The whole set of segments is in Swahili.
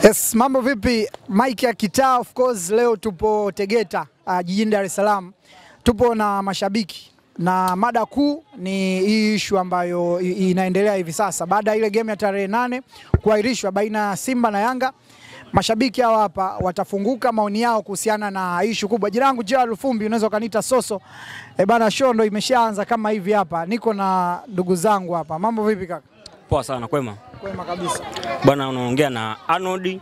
Yes, mambo vipi? Mike ya Kitaa, of course leo tupo Tegeta jijini Dar es Salaam. Tupo na mashabiki na mada kuu ni hii issue ambayo inaendelea hivi sasa baada ya ile game ya tarehe 8 kuahirishwa baina ya Simba na Yanga. Mashabiki hawa hapa watafunguka maoni yao kuhusiana na issue kubwa. Jina langu Gerald Fumbi, unaweza kaniita Soso. Bana, show ndo imeshaanza kama hivi hapa. Niko na ndugu zangu hapa. Mambo vipi kaka? Poa sana, kwema. Kwema kabisa. Bwana, unaongea na Arnold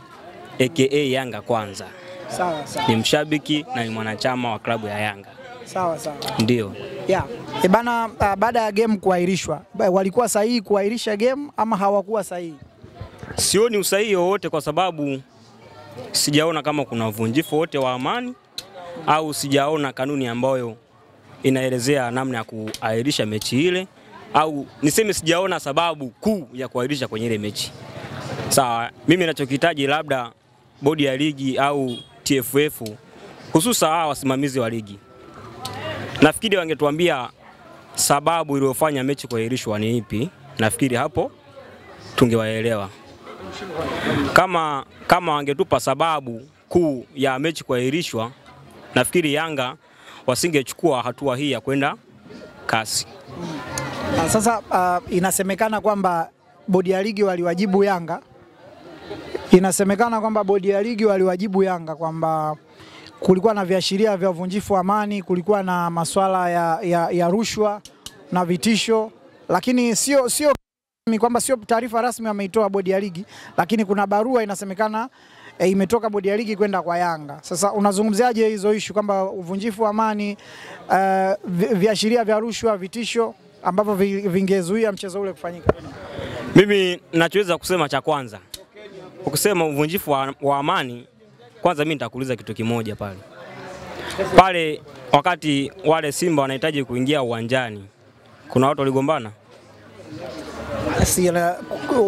aka Yanga Kwanza. Sawa sawa. Ni mshabiki na ni mwanachama wa klabu ya Yanga. Sawa sawa. Ndio. Yeah. Bana, baada ya game kuahirishwa, walikuwa sahihi kuahirisha game ama hawakuwa sahihi? Sioni usahihi wowote kwa sababu sijaona kama kuna uvunjifu wote wa amani au sijaona kanuni ambayo inaelezea namna ya kuahirisha mechi ile, au niseme sijaona sababu kuu ya kuahirisha kwenye ile mechi. Sawa, mimi ninachokihitaji labda bodi ya ligi au TFF, hususa wasimamizi wa ligi, nafikiri wangetuambia sababu iliyofanya mechi kuahirishwa ni ipi. Nafikiri hapo tungewaelewa. Kama wangetupa sababu kuu ya mechi kuahirishwa, nafikiri Yanga wasingechukua hatua hii ya kwenda kasi. Sasa inasemekana kwamba bodi ya ligi waliwajibu Yanga. Inasemekana kwamba bodi ya ligi waliwajibu Yanga kwamba kulikuwa na viashiria vya uvunjifu wa amani, kulikuwa na masuala ya rushwa na vitisho, lakini sio kwamba sio taarifa rasmi wameitoa bodi ya ligi, lakini kuna barua inasemekana imetoka bodi ya ligi kwenda kwa Yanga. Sasa unazungumziaje hizo issue kwamba uvunjifu wa amani, viashiria vya rushwa, vitisho ambavyo vingezuia mchezo ule kufanyika? Mimi nachoweza kusema cha kwanza, ukisema uvunjifu wa amani, kwanza mimi nitakuuliza kitu kimoja pale wakati wale Simba wanahitaji kuingia uwanjani, kuna watu waligombana?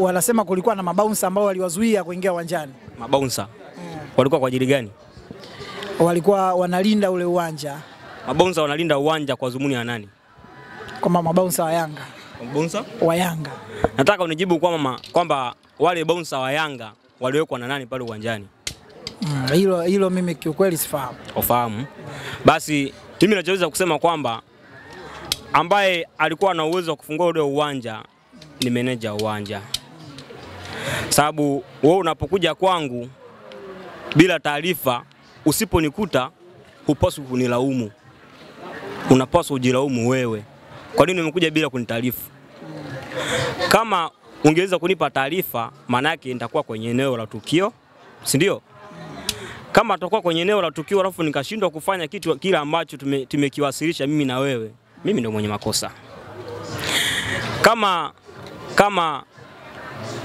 Wanasema kulikuwa na mabouncer ambao waliwazuia kuingia uwanjani. Mabouncer? Walikuwa kwa ajili gani? Walikuwa wanalinda ule uwanja. Mabouncer wanalinda uwanja kwa dhumuni ya nani? Kama mabouncer wa Yanga. Mabouncer wa Yanga. Nataka unijibu kwamba wale bouncer wa Yanga waliwekwa na nani pale uwanjani? Hilo mimi kiukweli sifahamu. Ufahamu? Basi mimi nachoweza kusema kwamba ambaye alikuwa na uwezo wa kufungua ule uwanja ni meneja uwanja. Sababu wewe unapokuja kwangu bila taarifa, usiponikuta hupaswi kunilaumu. Unapaswa ujilaumu wewe. Kwa nini umekuja bila kunitaarifu? Kama ungeweza kunipa taarifa, maana yake nitakuwa kwenye eneo la tukio, si ndio? Kama tutakuwa kwenye eneo la tukio alafu nikashindwa kufanya kitu kile ambacho tumekiwasilisha mimi na wewe, mimi ndio mwenye makosa. Kama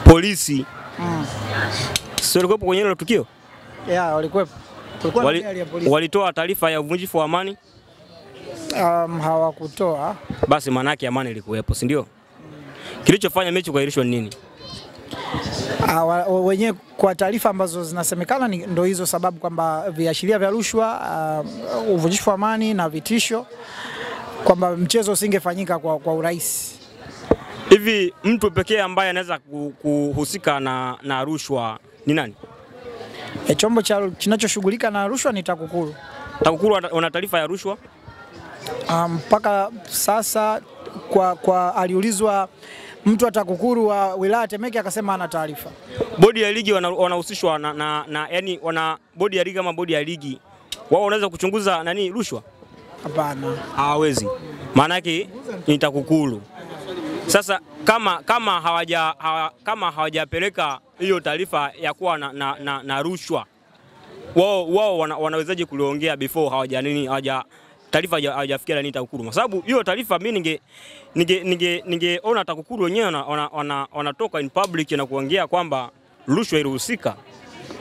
polisi sio walikuwa kwenye eneo la tukio? Yeah, walikuwa. Walitoa taarifa ya uvunjifu wa amani? Hawakutoa. Basi maana yake amani ilikuwepo, si ndio? Kilichofanya mechi kuahirishwa ni nini? Wenyewe kwa taarifa ambazo zinasemekana ndio hizo sababu, kwamba viashiria vya rushwa, uvunjifu wa amani na vitisho, kwamba mchezo usingefanyika kwa urahisi. Hivi mtu pekee ambaye anaweza kuhusika na rushwa ni nani? Chombo kinachoshughulika na rushwa ni TAKUKURU. TAKUKURU wana taarifa ya rushwa? Mpaka sasa kwa aliulizwa mtu wa TAKUKURU wa wilaya Temeke akasema ana taarifa. Bodi ya ligi wanahusishwa na yani bodi ya ligi kama bodi ya ligi wao wanaweza kuchunguza nani rushwa? Hapana. Hawezi. Maana yake ni TAKUKURU. Sasa kama hawajapeleka hiyo taarifa ya kuwa na rushwa, wao wanawezaje kuliongea before taarifa hajafikia nani TAKUKURU? Kwa sababu hiyo taarifa mimi ningeona TAKUKURU wenyewe wanatoka in public na kuongea kwamba rushwa ilihusika.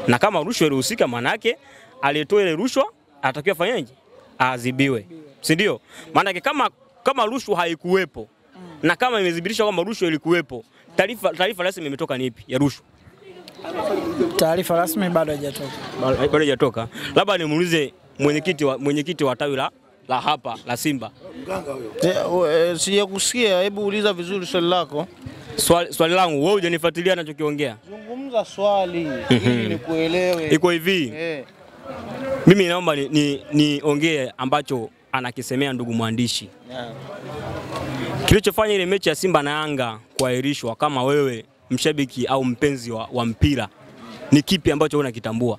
Na kama rushwa ilihusika, maana yake aliyetoa ile rushwa atakiwa fanyaje? Adhibiwe. Si ndio? Maana yake kama rushwa haikuwepo na kama imedhibitishwa kwamba rushwa ilikuwepo, taarifa rasmi imetoka ni ipi ya rushwa? Taarifa rasmi bado haijatoka. Bado haijatoka. Labda nimuulize mwenyekiti wa tawi la hapa la Simba. Mganga huyo. Sijakusikia, hebu uliza vizuri swali lako. Swali langu, wewe hujanifuatilia ninachokiongea? Zungumza Uliza swali ili nikuelewe. Iko hivi. Mimi naomba niongee ambacho anakisemea ndugu mwandishi. Kilichofanya ile mechi ya Simba na Yanga kuahirishwa, kama wewe mshabiki au mpenzi wa mpira, ni kipi ambacho unakitambua?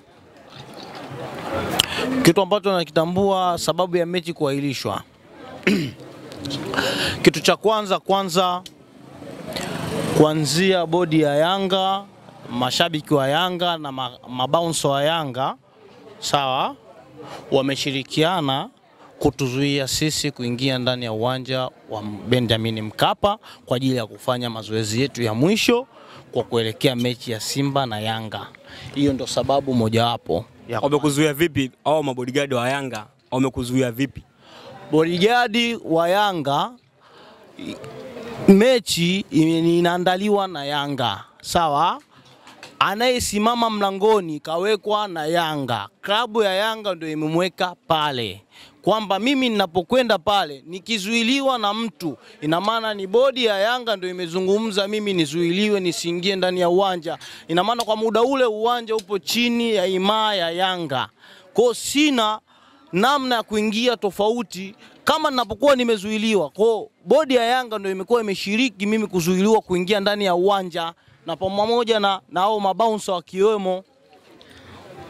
Kitu ambacho nakitambua sababu ya mechi kuahirishwa. Kitu cha kwanza kuanzia bodi ya Yanga, mashabiki wa Yanga na mabouncer wa Yanga, sawa, wameshirikiana kutuzuia sisi kuingia ndani ya uwanja wa Benjamin Mkapa kwa ajili ya kufanya mazoezi yetu ya mwisho kwa kuelekea mechi ya Simba na Yanga. Hiyo ndo sababu mojawapo. Wamekuzuia vipi au mabodyguard wa Yanga wamekuzuia vipi? Bodyguard wa Yanga, mechi inaandaliwa na Yanga, sawa? Anayesimama mlangoni kawekwa na Yanga. Klabu ya Yanga ndio imemweka pale. Kwamba mimi ninapokwenda pale nikizuiliwa na mtu, ina maana ni bodi ya Yanga ndio imezungumza mimi nizuiliwe nisiingie ndani ya uwanja. Ina maana kwa muda ule uwanja upo chini ya imaa ya Yanga. Kwa sina namna ya kuingia tofauti kama ninapokuwa nimezuiliwa. Kwa bodi ya Yanga ndio imekuwa imeshiriki mimi kuzuiliwa kuingia ndani ya uwanja na pamoja na hao mabouncer wakiwemo.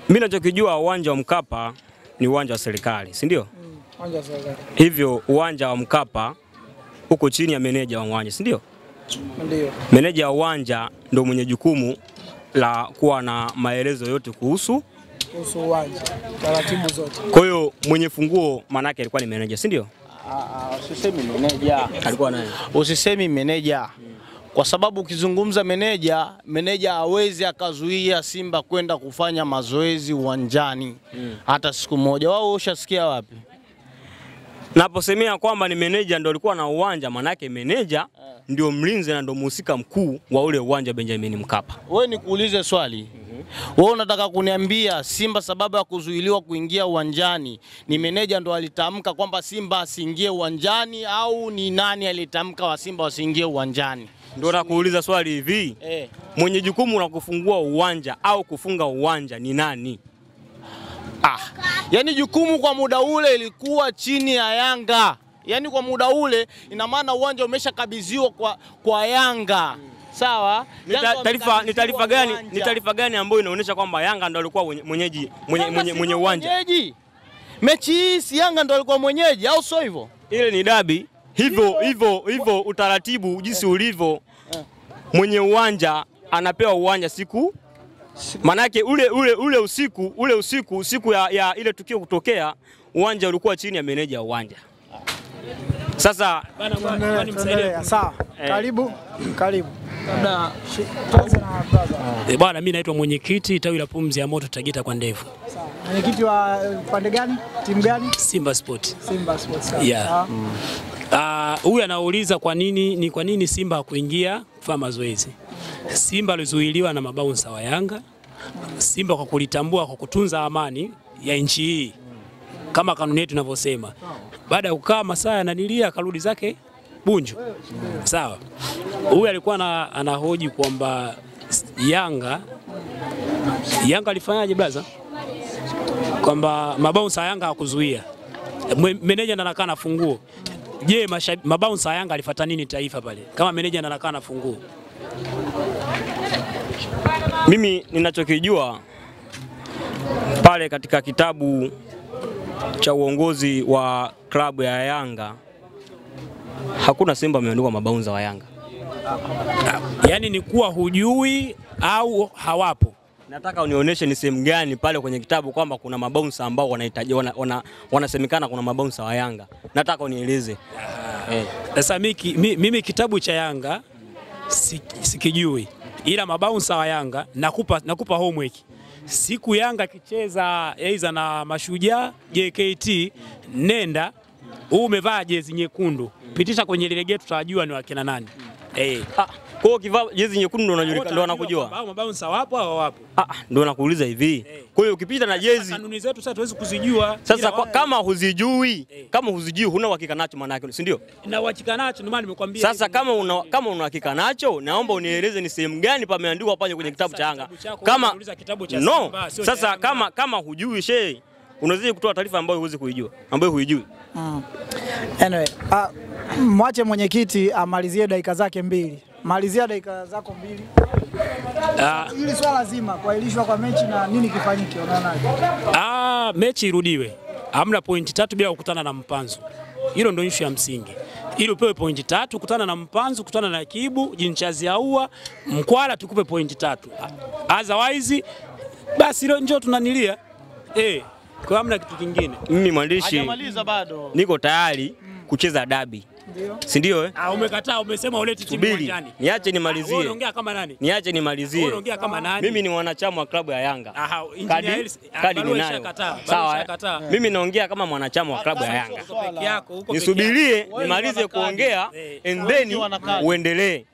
Mimi ninachokijua uwanja wa Mkapa ni uwanja wa serikali, si ndio? Uwanja wa serikali. Hivyo uwanja wa Mkapa uko chini ya meneja wa uwanja, si ndio? Ndio. Meneja wa uwanja ndio mwenye jukumu la kuwa na maelezo yote kuhusu uwanja, taratibu zote. Kwa hiyo mwenye funguo maana yake alikuwa ni meneja, si ndio? Usisemi meneja. Alikuwa nani? Usisemi meneja. Kwa sababu ukizungumza meneja hawezi akazuia Simba kwenda kufanya mazoezi uwanjani hata siku moja. Wao ushasikia wapi? Naposemea kwamba ni meneja ndio alikuwa na uwanja, maana yake meneja ndio mlinzi na ndio mhusika mkuu wa ule uwanja Benjamin Mkapa. Wewe nikuulize swali. Wewe unataka kuniambia Simba sababu ya kuzuiliwa kuingia uwanjani ni meneja ndo alitamka kwamba Simba asiingie uwanjani, au ni nani alitamka wa Simba wasiingie uwanjani? Ndio nakuuliza swali hivi. Mwenye jukumu la kufungua uwanja au kufunga uwanja ni nani? Yaani jukumu kwa muda ule ilikuwa chini ya Yanga. Yaani kwa muda ule ina maana uwanja umeshakabidhiwa kwa Yanga. Sawa? Ni taarifa gani ambayo inaonyesha kwamba Yanga ndio alikuwa mwenye uwanja? Mechi hii si Yanga ndio alikuwa mwenyeji au sio hivyo? Ile ni dabi. Hivyo utaratibu jinsi ulivyo, mwenye uwanja anapewa uwanja siku. Manake ule usiku siku ya ile tukio kutokea, uwanja ulikuwa chini ya meneja wa uwanja. Sasa sawa. Karibu. Bwana, mimi naitwa mwenyekiti tawi la Pumzi ya Moto Tegeta kwa Ndevu. Sawa. Mwenyekiti wa pande gani? Timu gani? Simba Sport. Simba Sport. Yeah. Huyu anauliza kwa nini Simba hakuingia kufanya mazoezi. Simba alizuiliwa na mabouncer wa Yanga. Simba kwa kulitambua, kwa kutunza amani ya nchi hii kama kanuni yetu inavyosema. Baada ya kukaa masaa yananilia akarudi zake Bunju. Sawa. Huyu alikuwa anahoji kwamba Yanga alifanyaje blaza? Kwamba mabouncer Yanga hakuzuia. Meneja anakaa na funguo. Je, mabouncer Yanga alifuata nini taifa pale? Kama meneja anakaa na funguo. Mimi ninachokijua pale katika kitabu cha uongozi wa klabu ya Yanga hakuna Simba ameandikwa mabouncer wa Yanga. Yaani ni kuwa hujui au hawapo. Nataka unionyeshe ni sehemu gani pale kwenye kitabu kwamba kuna mabouncer ambao wanahitaji wanasemekana kuna mabouncer wa Yanga. Nataka unieleze. Sasa mimi kitabu cha Yanga sikijui. Ila mabouncer wa Yanga nakupa homework. Siku Yanga kicheza aidha na Mashujaa, JKT, nenda umevaa jezi nyekundu. Pitisha kwenye lile getu tutajua ni wakina nani. hiyo kivaa jezi nyekundu ndo unajulikana, ndo anakujua. Mabouncer wapo au wapo? Ndo nakuuliza hivi. Kwa hiyo ukipita na jezi, kanuni zetu sasa tuwezi kuzijua. Sasa kama huzijui, huna uhakika nacho maana yake, si ndio? Na uhakika nacho ndio maana nimekwambia. Sasa kama una uhakika nacho, naomba unieleze ni sehemu gani pameandikwa pale kwenye kitabu cha Yanga. Sasa kama hujui shehe, unaweza kutoa taarifa ambayo huwezi kuijua, ambayo huijui. Anyway, mwache mwenyekiti amalizie dakika zake 2. Malizia dakika zako 2. Hili swala zima kuahirishwa kwa mechi na nini kifanyike, unaonaje? Mechi irudiwe. Hamna pointi 3 bila kukutana na Mpanzu. Hilo ndio issue ya msingi. Ili upewe pointi 3, kukutana na Mpanzu, kukutana na Kibu, Jinchazi Aua, Mkwala tukupe pointi 3. Otherwise basi leo njoo tunanilia. Kwa hamna kitu kingine. Mimi mwandishi hajamaliza bado. Niko tayari kucheza dabi. Ndio. Si ndio Umekataa, umesema uleti timu uwanjani. Niache nimalizie. Wewe unaongea kama nani? Niache nimalizie. Wewe unaongea kama nani? Mimi ni mwanachama wa klabu ya Yanga. Kadi ninayo. Sawa. Mimi naongea kama mwanachama wa klabu ya Yanga. Nisubirie nimalize kuongea and then uendelee.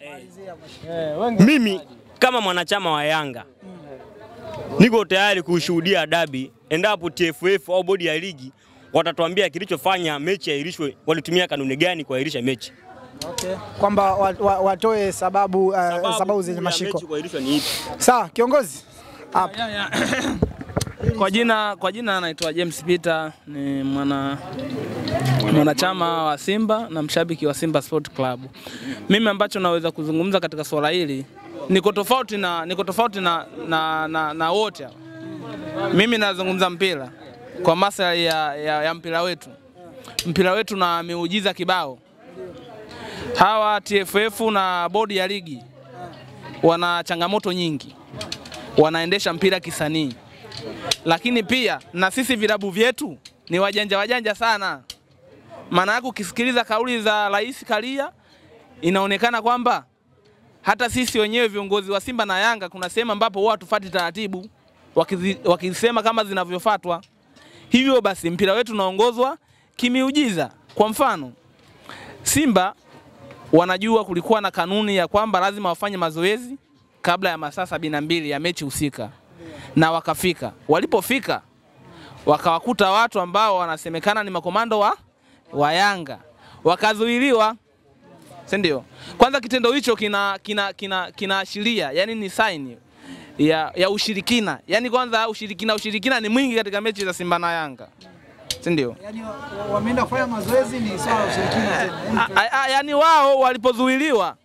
Mimi kama mwanachama wa Yanga niko tayari kushuhudia dabi endapo TFF au bodi ya ligi watatuambia kilichofanya mechi yairishwe, walitumia kanuni gani kuahirisha mechi. Okay. Kwamba watoe sababu zenye mashiko. Mechi kuahirishwa ni ipi? Sawa, kiongozi. Kwa jina anaitwa James Peter, ni mwanachama wa Simba na mshabiki wa Simba Sport Club. Mimi ambacho naweza kuzungumza katika swala hili niko tofauti na wote. Mimi nazungumza mpira kwa maslahi ya mpira wetu. Mpira wetu na miujiza kibao. Hawa TFF na bodi ya ligi wana changamoto nyingi. Wanaendesha mpira kisanii. Lakini pia na sisi vilabu vyetu ni wajanja sana. Maana yake ukisikiliza kauli za Rais Karia inaonekana kwamba hata sisi wenyewe viongozi wa Simba na Yanga kuna sehemu ambapo huwa tufuati taratibu wakisema kama zinavyofuatwa. Hivyo basi mpira wetu unaongozwa kimiujiza. Kwa mfano, Simba wanajua kulikuwa na kanuni ya kwamba lazima wafanye mazoezi kabla ya masaa 72 ya mechi husika. Na wakafika. Walipofika wakawakuta watu ambao wanasemekana ni makomando wa Yanga. Wakazuiliwa. Si ndio? Kwanza kitendo hicho kinaashiria, yani ni sign ya ushirikina. Yani kwanza ushirikina ni mwingi katika mechi za Simba na Yanga. Si ndio? Yani wameenda kufanya mazoezi ni sawa ushirikina tena. Yani wao walipozuiliwa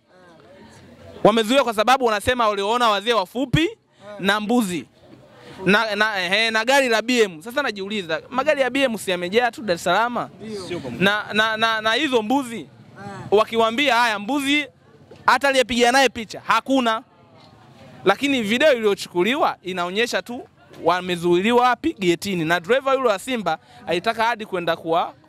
wamezuiwa kwa sababu wanasema waliona wazee wafupi na mbuzi. Na gari la BM. Sasa najiuliza, magari ya BM si yamejaa tu Dar es Salaam? Na hizo mbuzi wakiwaambia haya mbuzi hata aliyepiga naye picha hakuna. Lakini video iliyochukuliwa inaonyesha tu wamezuiliwa wapi? Getini. Na driver yule wa Simba alitaka hadi kwenda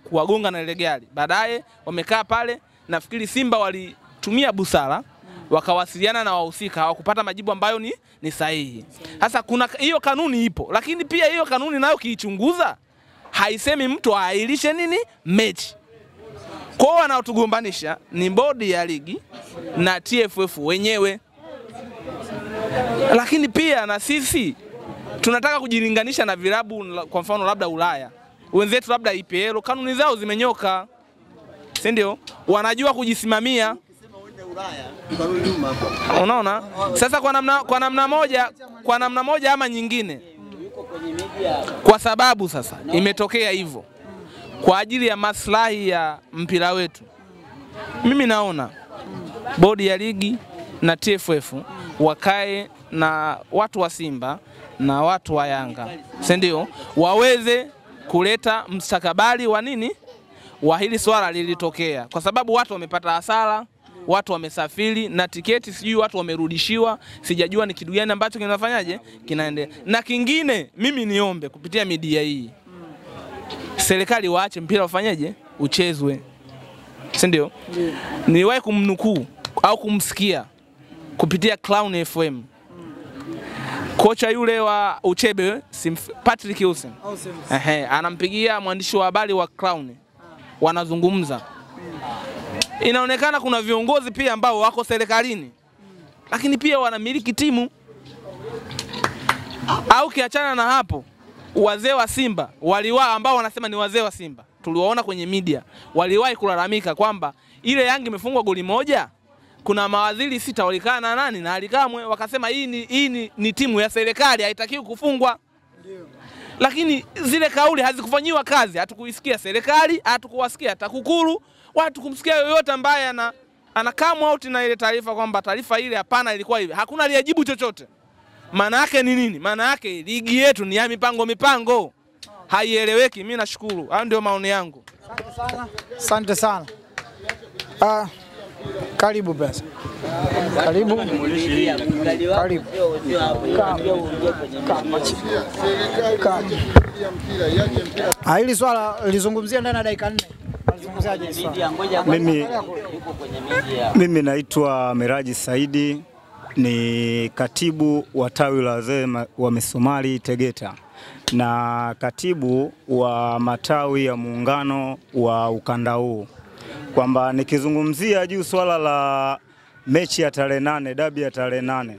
kuwagonga na ile gari. Baadaye wamekaa pale, nafikiri Simba walitumia busara wakawasiliana na wahusika, hawakupata majibu ambayo ni sahihi. Sasa kuna hiyo kanuni ipo, lakini pia hiyo kanuni nayo kiichunguza haisemi mtu aailishe mechi. Kwa wanaotugombanisha ni bodi ya ligi na TFF wenyewe. Lakini pia na sisi tunataka kujilinganisha na vilabu, kwa mfano labda Ulaya. Wenzetu labda IPL kanuni zao zimenyoka. Si ndio? Wanajua kujisimamia. Unaona? Sasa kwa namna moja ama nyingine, kwa sababu sasa imetokea hivyo kwa ajili ya maslahi ya mpira wetu, mimi naona bodi ya ligi na TFF wakae na watu wa Simba na watu wa Yanga, si ndio, waweze kuleta mstakabali wa hili swala lilitokea, kwa sababu watu wamepata hasara, watu wamesafiri na tiketi sijui watu wamerudishiwa, sijajua ni kitu gani ambacho kinafanyaje kinaendelea. Na kingine mimi niombe kupitia media hii, serikali waache mpira ufanyaje uchezwe, si ndio? Niwahi kumnukuu au kumsikia kupitia Clown FM kocha yule wa Uchebe Patrick Hussein, anampigia mwandishi wa habari wa Clown, wanazungumza. Inaonekana kuna viongozi pia ambao wako serikalini lakini pia wanamiliki timu. Au kiachana na hapo, wazee wa Simba waliwahi, ambao wanasema ni wazee wa Simba, tuliwaona kwenye media, waliwahi kulalamika kwamba ile Yanga imefungwa goli moja, kuna mawaziri 6 walikaa na nani na Alikamwe, wakasema hii ni timu ya serikali, haitakiwi kufungwa. Lakini zile kauli hazikufanyiwa kazi, hatukuisikia serikali, hatukuwasikia TAKUKURU, watu kumsikia yoyote ambaye ana come out na ile taarifa kwamba taarifa ile hapana ilikuwa hivi. Hakuna aliyejibu chochote. Maana yake ni nini? Maana yake ligi yetu ni ya mipango. Haieleweki. Mimi nashukuru. Hayo ndio maoni yangu. Asante sana. Karibu basi. Karibu. Hili swala lizungumzia ndani ya dakika 4. Mimi naitwa Miraji Saidi, ni katibu wa tawi la wazee wa Misumari Tegeta na katibu wa matawi ya muungano wa ukanda huu. Kwamba nikizungumzia juu swala la mechi ya tarehe 8, dabi ya tarehe 8,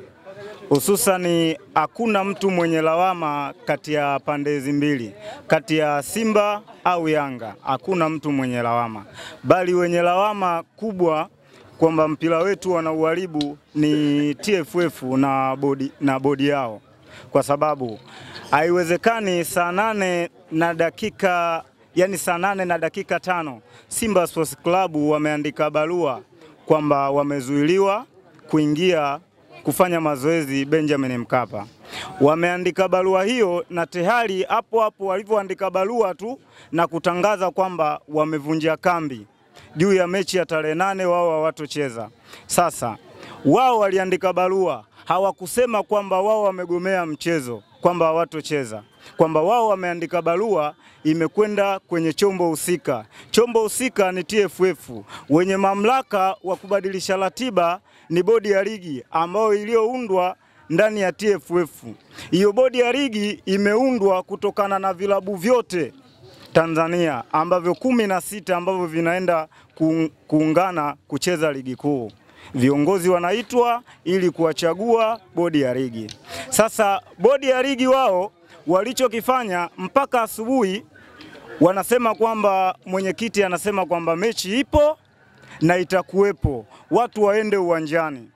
hususani hakuna mtu mwenye lawama kati ya pande hizi mbili, kati ya Simba au Yanga, hakuna mtu mwenye lawama, bali wenye lawama kubwa kwamba mpira wetu wanauharibu ni TFF na bodi yao, kwa sababu haiwezekani saa 8 na dakika, yani saa 8 na dakika 5 Simba Sports Club wameandika barua kwamba wamezuiliwa kuingia kufanya mazoezi Benjamin Mkapa. Wameandika barua hiyo na tayari hapo walivyoandika barua tu na kutangaza kwamba wamevunja kambi juu ya mechi ya tarehe 8 wao hawatocheza. Sasa wao waliandika barua, hawakusema kwamba wao wamegomea mchezo, kwamba hawatocheza, kwamba wao wameandika barua imekwenda kwenye chombo husika. Chombo husika ni TFF, wenye mamlaka wa kubadilisha ratiba ni bodi ya ligi ambayo iliyoundwa ndani ya TFF. Hiyo bodi ya ligi imeundwa kutokana na vilabu vyote Tanzania ambavyo 16 ambavyo vinaenda kuungana kucheza ligi kuu. Viongozi wanaitwa ili kuwachagua bodi ya ligi. Sasa bodi ya ligi wao walichokifanya mpaka asubuhi wanasema kwamba mwenyekiti anasema kwamba mechi ipo na itakuwepo, watu waende uwanjani.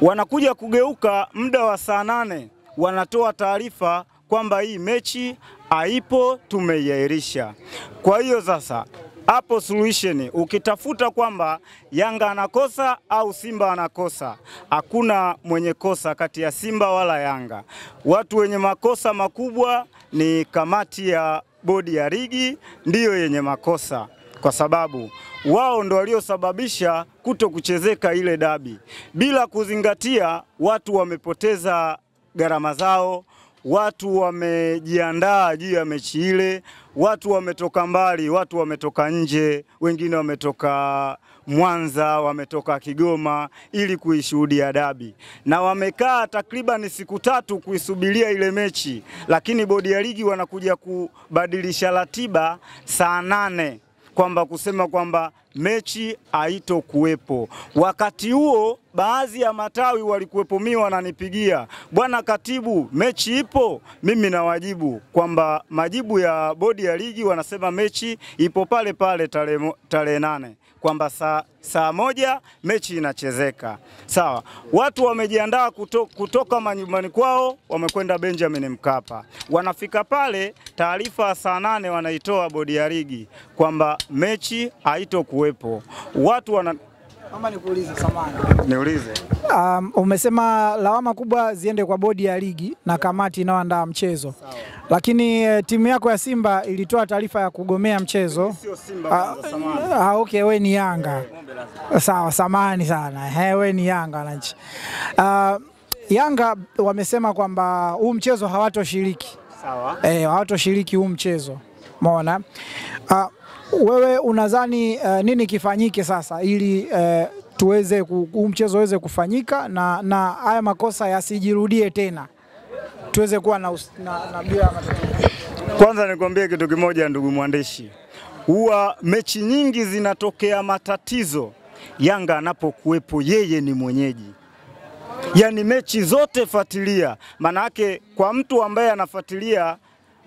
Wanakuja kugeuka muda wa saa 8 wanatoa taarifa kwamba hii mechi haipo, tumeiahirisha. Kwa hiyo sasa hapo solution ukitafuta kwamba Yanga anakosa au Simba anakosa, hakuna mwenye kosa kati ya Simba wala Yanga. Watu wenye makosa makubwa ni kamati ya bodi ya ligi, ndiyo yenye makosa, kwa sababu wao ndo waliosababisha kuto kuchezeka ile dabi. Bila kuzingatia, watu wamepoteza gharama zao, watu wamejiandaa juu ya mechi ile, watu wametoka mbali, watu wametoka nje, wengine wametoka Mwanza, wametoka Kigoma ili kuishuhudia dabi. Na wamekaa takriban siku 3 kuisubiria ile mechi, lakini bodi ya ligi wanakuja kubadilisha ratiba saa 8 kwamba kusema kwamba mechi haitokuwepo. Wakati huo baadhi ya matawi walikuwepo, mimi wananipigia, bwana katibu, mechi ipo? Mimi nawajibu kwamba majibu ya bodi ya ligi wanasema mechi ipo pale pale tarehe 8, kwamba saa 1 mechi inachezeka. Sawa, watu wamejiandaa kutoka manyumbani kwao, wamekwenda Benjamin Mkapa. Wanafika pale, taarifa saa 8 wanaitoa bodi ya ligi kwamba mechi haitokuwepo. Watu Mama nikuulize samani. Niulize. Umesema lawama kubwa ziende kwa bodi ya ligi na kamati inayoandaa mchezo. Sawa. Lakini timu yako ya Simba ilitoa taarifa ya kugomea mchezo. Sio Simba, samani. Okay, wewe ni Yanga. Sawa, samani sana. Wewe ni Yanga wananchi. Yanga wamesema kwamba huu mchezo hawatoshiriki. Sawa. Hawatoshiriki huu mchezo. Umeona? Wewe unadhani nini kifanyike sasa ili tuweze mchezo uweze kufanyika na haya makosa yasijirudie tena, tuweze kuwa na bila matatizo? Kwanza nikwambie kitu kimoja ndugu mwandishi, huwa mechi nyingi zinatokea matatizo Yanga anapokuwepo yeye ni mwenyeji. Yaani mechi zote fuatilia. Manake kwa mtu ambaye anafuatilia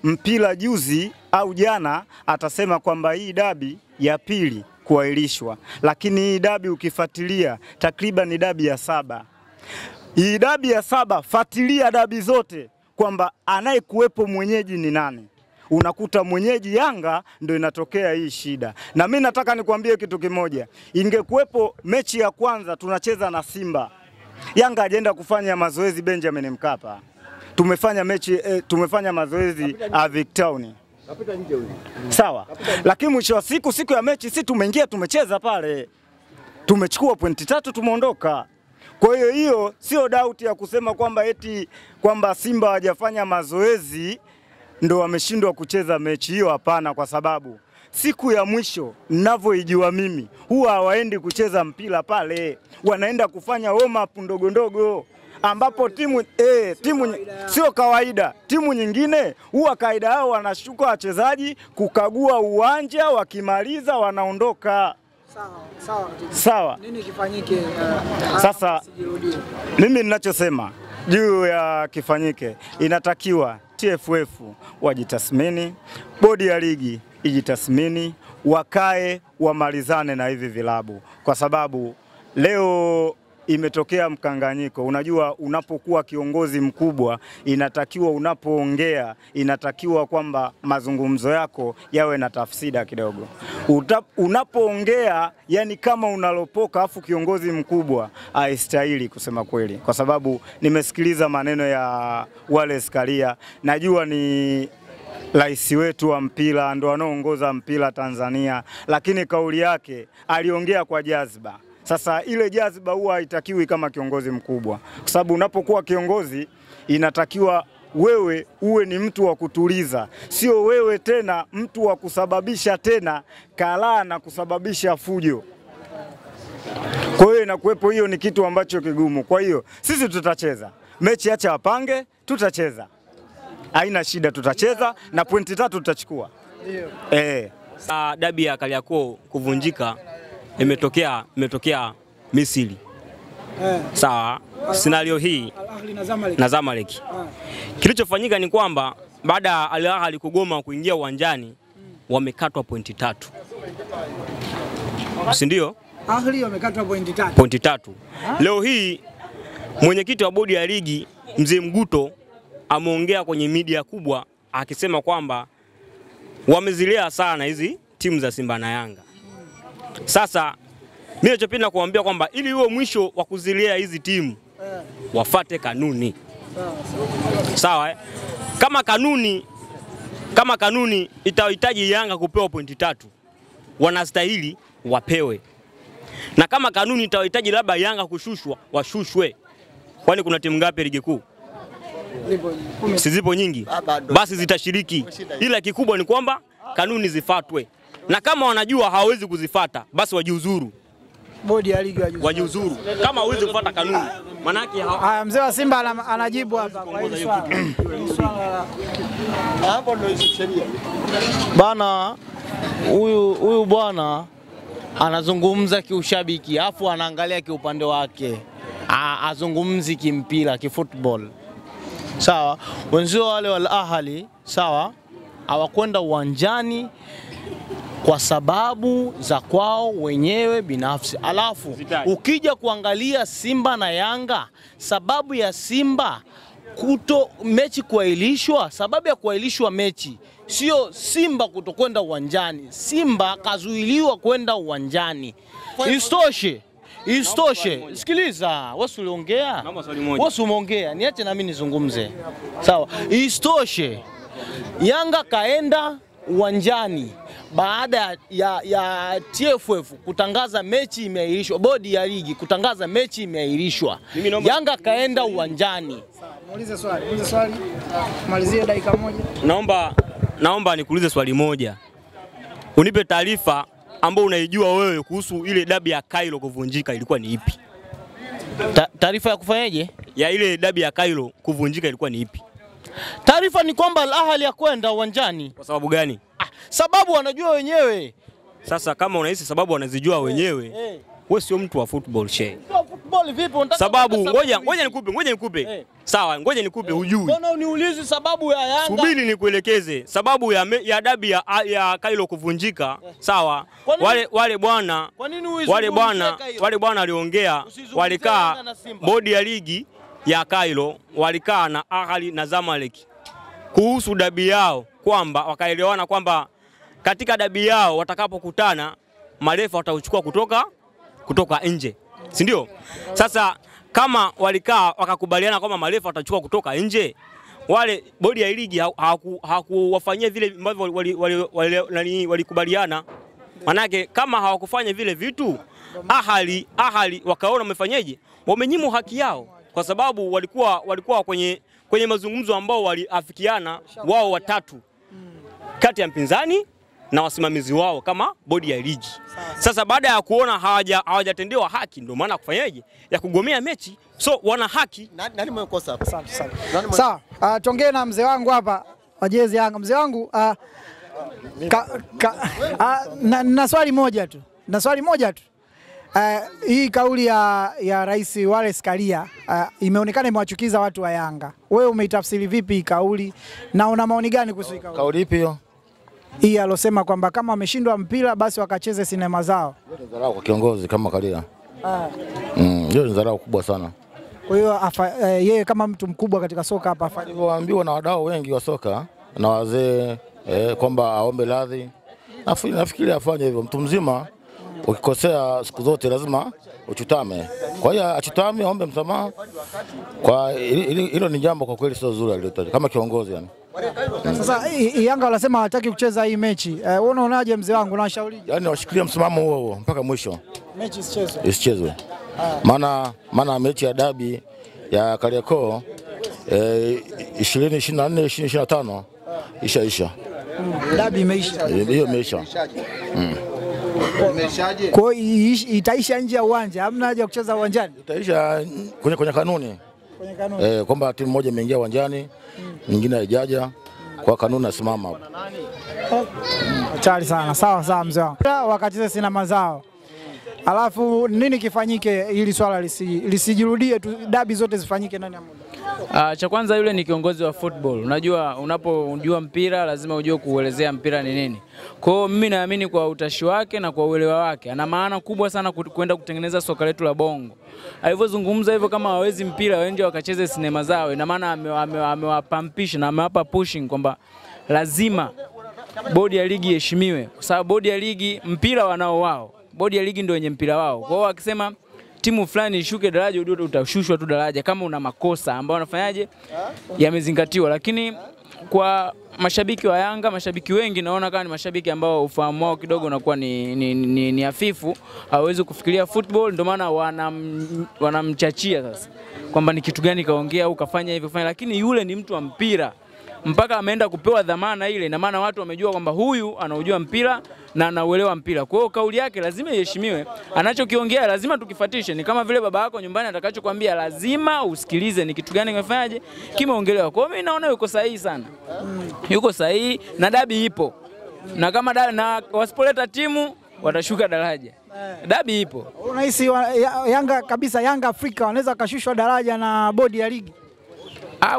mpira juzi au jana atasema kwamba hii dabi ya pili kuahirishwa. Lakini hii dabi ukifuatilia takriban ni dabi ya 7. Hii dabi ya 7 fuatilia dabi zote kwamba anayekuwepo mwenyeji ni nani. Unakuta mwenyeji Yanga ndio inatokea hii shida. Na mimi nataka nikwambie kitu kimoja. Ingekuwepo mechi ya kwanza tunacheza na Simba, Yanga hajaenda kufanya mazoezi Benjamin Mkapa. Tumefanya mazoezi Avic Town. Sawa. Lakini mwisho wa siku ya mechi sisi tumeingia tumecheza pale. Tumechukua pointi 3 tumeondoka. Kwa hiyo sio doubt ya kusema kwamba eti kwamba Simba hawajafanya mazoezi ndo wameshindwa kucheza mechi hiyo. Hapana, kwa sababu siku ya mwisho ninavyoijua mimi huwa hawaendi kucheza mpira pale, wanaenda kufanya warm up ndogo ambapo timu sio kawaida. Timu nyingine huwa kaida yao wanashuka wachezaji kukagua uwanja, wakimaliza wanaondoka. Sawa. Nini kifanyike Sasa mimi ninachosema juu ya kifanyike, inatakiwa TFF wajitathmini, bodi ya ligi ijitathmini, wakae wamalizane na hivi vilabu, kwa sababu leo imetokea mkanganyiko. Unajua, unapokuwa kiongozi mkubwa inatakiwa unapoongea inatakiwa kwamba mazungumzo yako yawe na tafsida kidogo. Unapoongea yani kama unalopoka afu kiongozi mkubwa haistahili kusema kweli, kwa sababu nimesikiliza maneno ya Wallace Karia, najua ni rais wetu wa mpira, ndo anaongoza mpira Tanzania, lakini kauli yake aliongea kwa jazba. Sasa ile jazba huwa haitakiwi kama kiongozi mkubwa, kwa sababu unapokuwa kiongozi inatakiwa wewe uwe ni mtu wa kutuliza, sio wewe tena mtu wa kusababisha tena kalaa na kusababisha fujo. Kwa hiyo inakuwepo, hiyo ni kitu ambacho kigumu. Kwa hiyo sisi tutacheza mechi, acha wapange, tutacheza, haina shida, tutacheza na pointi 3 tutachukua. Dabi ya Kariakoo kuvunjika imetokea Misri. Sawa, scenario hii na Zamalek. Kilichofanyika ni kwamba baada ya Al Ahly kugoma kuingia uwanjani wamekatwa pointi 3. Si ndio? Ahly wamekatwa pointi 3. Pointi 3. Leo hii mwenyekiti wa bodi ya ligi Mzee Mguto ameongea kwenye media kubwa akisema kwamba wamezilea sana hizi timu za Simba na Yanga. Sasa mimi nachopenda kuambia kwamba ili uwe mwisho wa kuzilea hizi timu wafate kanuni. Sawa. Kama kanuni itahitaji Yanga kupewa pointi 3, wanastahili wapewe. Na kama kanuni itahitaji labda Yanga kushushwa, washushwe. Kwani kuna timu ngapi ligi kuu? Sizipo nyingi. Basi zitashiriki. Ila kikubwa ni kwamba kanuni zifuatwe. Na kama wanajua hawawezi kuzifata, basi wajiuzuru. Bodi ya ligi wajiuzuru. Kama hawezi kufuata kanuni. Maana yake haya, mzee wa Simba anajibu hapa kwa hili swala. Hapo ndio sheria. Bana, huyu bwana anazungumza kiushabiki, afu anaangalia kiupande wake. Azungumzi kimpira, kifootball. Sawa, wenzao wale wa Al Ahly, sawa, hawakwenda uwanjani kwa sababu za kwao wenyewe binafsi. Alafu ukija kuangalia Simba na Yanga, sababu ya Simba mechi kuahirishwa, sababu ya kuahirishwa mechi sio Simba kutokwenda uwanjani. Simba kazuiliwa kwenda uwanjani. Isitoshe, sikiliza, wewe uliongea? Wewe umeongea, niache na mimi nizungumze. Sawa, isitoshe Yanga kaenda uwanjani baada ya TFF kutangaza mechi imeahirishwa, bodi ya ligi kutangaza mechi imeahirishwa. Yanga kaenda uwanjani. Muulize swali. Malizie dakika moja. Naomba nikuulize swali moja. Unipe taarifa ambayo unaijua wewe kuhusu ile dabi ya Cairo kuvunjika ilikuwa ni ipi? Taarifa ya kufanyaje? Ya ile dabi ya Cairo kuvunjika ilikuwa ni ipi? Taarifa ni kwamba Al Ahly ya kwenda uwanjani. Kwa sababu gani? Sababu wanajua wenyewe. Sasa kama unahisi sababu wanazijua wenyewe, wewe sio mtu wa football shehe. Football vipi? Unataka Sababu ngoja nikupe. Sawa, ngoja nikupe hujui. Mbona uniulizi sababu ya Yanga? Subiri nikuelekeze. Sababu ya dabi ya Kailo kuvunjika, sawa? Wale bwana aliongea, walikaa bodi ya ligi ya Kailo, walikaa na Ahali na Zamalek kuhusu dabi yao, kwamba wakaelewana kwamba katika dabi yao watakapokutana marefa watauchukua kutoka nje. Si ndio? Sasa kama walikaa wakakubaliana kwamba marefa watachukua kutoka nje, wale bodi ya ligi hawakuwafanyia vile ambavyo walikubaliana. Manake kama hawakufanya vile vitu, Ahali wakaona wamefanyaje? Wamenyimwa haki yao, kwa sababu walikuwa kwenye mazungumzo ambao waliafikiana wao watatu kati ya mpinzani na wasimamizi wao kama bodi ya ligi. Sasa baada ya kuona hawajatendewa haki, ndio maana kufanyaje ya kugomea mechi. So wana haki. Nani mmekosa hapa? Asante sana. Sawa, tuongee na mzee wangu hapa wa jezi Yanga. Mzee wangu na swali moja tu. Hii kauli ya Rais Wallace Karia imeonekana imewachukiza watu wa Yanga. Wewe umeitafsiri vipi hii kauli na una maoni gani kuhusu hii kauli? Kauli ipi hiyo? Hii alosema kwamba kama wameshindwa mpira basi wakacheze sinema zao. Ndio dharau kwa kiongozi kama Karia. Ndio ni dharau kubwa sana. Kwa hiyo yeye kama mtu mkubwa katika soka hapa afanye. Alivyoambiwa na wadau wengi wa soka na wazee kwamba aombe radhi. Nafikiri afanye hivyo. Mtu mzima ukikosea siku zote lazima uchutame. Kwa hiyo achutame, aombe msamaha. Kwa hilo ni jambo kwa kweli sio zuri alilotaja kama kiongozi yani. Sasa Yanga wanasema hawataki kucheza hii mechi. Wewe unaonaje mzee wangu, unashauri? Yaani washikilie msimamo huo mpaka mwisho. Mechi isichezwe. Isichezwe. Maana mechi ya dabi ya Kariakoo 2024 2025 ishaisha. Dabi imeisha. Hiyo imeisha. Kwa hiyo itaisha nje ya uwanja, hamna haja kucheza uwanjani. Itaisha kwenye kanuni. Kwenye kanuni. Kwamba timu moja imeingia uwanjani, nyingine haijaja, kwa kanuni nasimama hapo. Hatari sana. Sawa mzee wangu. Wakacheze sinema zao. Alafu nini kifanyike ili swala lisijirudie tu, dabi zote zifanyike ndani ya muda? Cha kwanza yule ni kiongozi wa football. Unajua unapojua mpira lazima ujue kuelezea mpira ni nini. Kwa hiyo mimi naamini kwa utashi wake na kwa uelewa wake ana maana kubwa sana kwenda kutengeneza soka letu la Bongo. Alivyozungumza hivyo, kama hawezi mpira waende wakacheze sinema zao, ina maana amewapampisha na amewapa pushing kwamba lazima bodi ya ligi iheshimiwe, kwa sababu bodi ya ligi mpira wanao wao. Bodi ya ligi ndio yenye mpira wao. Kwa hiyo akisema timu fulani ishuke daraja, utashushwa tu daraja kama una makosa ambayo wanafanyaje yamezingatiwa. Lakini kwa mashabiki wa Yanga, mashabiki wengi naona kama ni mashabiki ambao ufahamu wao kidogo unakuwa ni hafifu, hawezi kufikiria football, ndio maana wanamchachia sasa kwamba ni kitu gani kaongea au kafanya hivyo fanya. Lakini yule ni mtu wa mpira, mpaka ameenda kupewa dhamana ile, na maana watu wamejua kwamba huyu anaujua mpira na anauelewa mpira. Kwa hiyo kauli yake lazima iheshimiwe, anachokiongea lazima tukifuatishe. Ni kama vile baba yako nyumbani atakachokuambia lazima usikilize ni kitu gani kimefanyaje kimeongelewa. Kwa hiyo mimi naona yuko sahihi sana, yuko sahihi na dabi ipo, na kama na wasipoleta timu watashuka daraja. Dabi ipo. Unahisi Yanga kabisa, Yanga Afrika wanaweza kashushwa daraja na bodi ya ligi?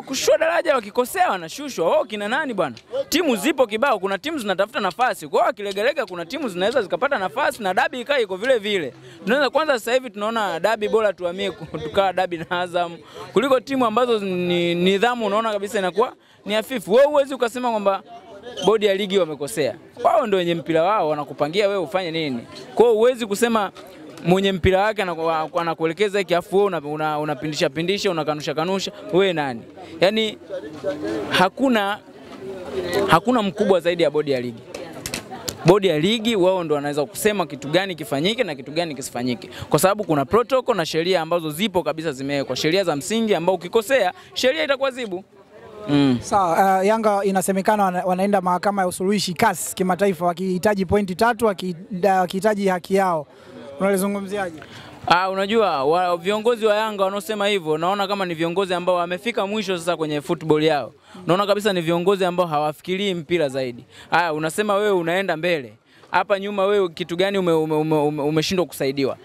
Kushushwa daraja wakikosea wanashushwa. Wao kina nani bwana? Timu zipo kibao, kuna timu zinatafuta nafasi. Kwa hiyo akilegeleka kuna timu zinaweza zikapata nafasi na dabi ikae iko vile vile. Tunaweza kwanza sasa hivi tunaona dabi bora tuhamie tukawa dabi na Azam kuliko timu ambazo ni nidhamu, unaona kabisa inakuwa ni hafifu. Wewe huwezi ukasema kwamba bodi ya ligi wamekosea. Wao ndio wenye mpira wao, wanakupangia wewe ufanye nini. Kwa hiyo huwezi kusema mwenye mpira wake anakuelekeza hiki afu wewe unapindisha unakanusha wewe nani? Yaani hakuna mkubwa zaidi ya bodi ya ligi. Bodi ya ligi wao ndio wanaweza kusema kitu gani kifanyike na kitu gani kisifanyike, kwa sababu kuna protocol na sheria ambazo zipo kabisa, zimewekwa sheria za msingi ambao ukikosea sheria itakuadhibu. Sawa. Yanga inasemekana wanaenda mahakama ya usuluhishi CAS kimataifa wakihitaji pointi 3, wakihitaji haki yao. Unalizungumziaje? Unajua viongozi wa Yanga wanaosema hivyo, naona kama ni viongozi ambao wamefika mwisho sasa kwenye football yao. Naona kabisa ni viongozi ambao hawafikirii mpira zaidi. Unasema wewe unaenda mbele, hapa nyuma wewe kitu gani umeshindwa kusaidiwa?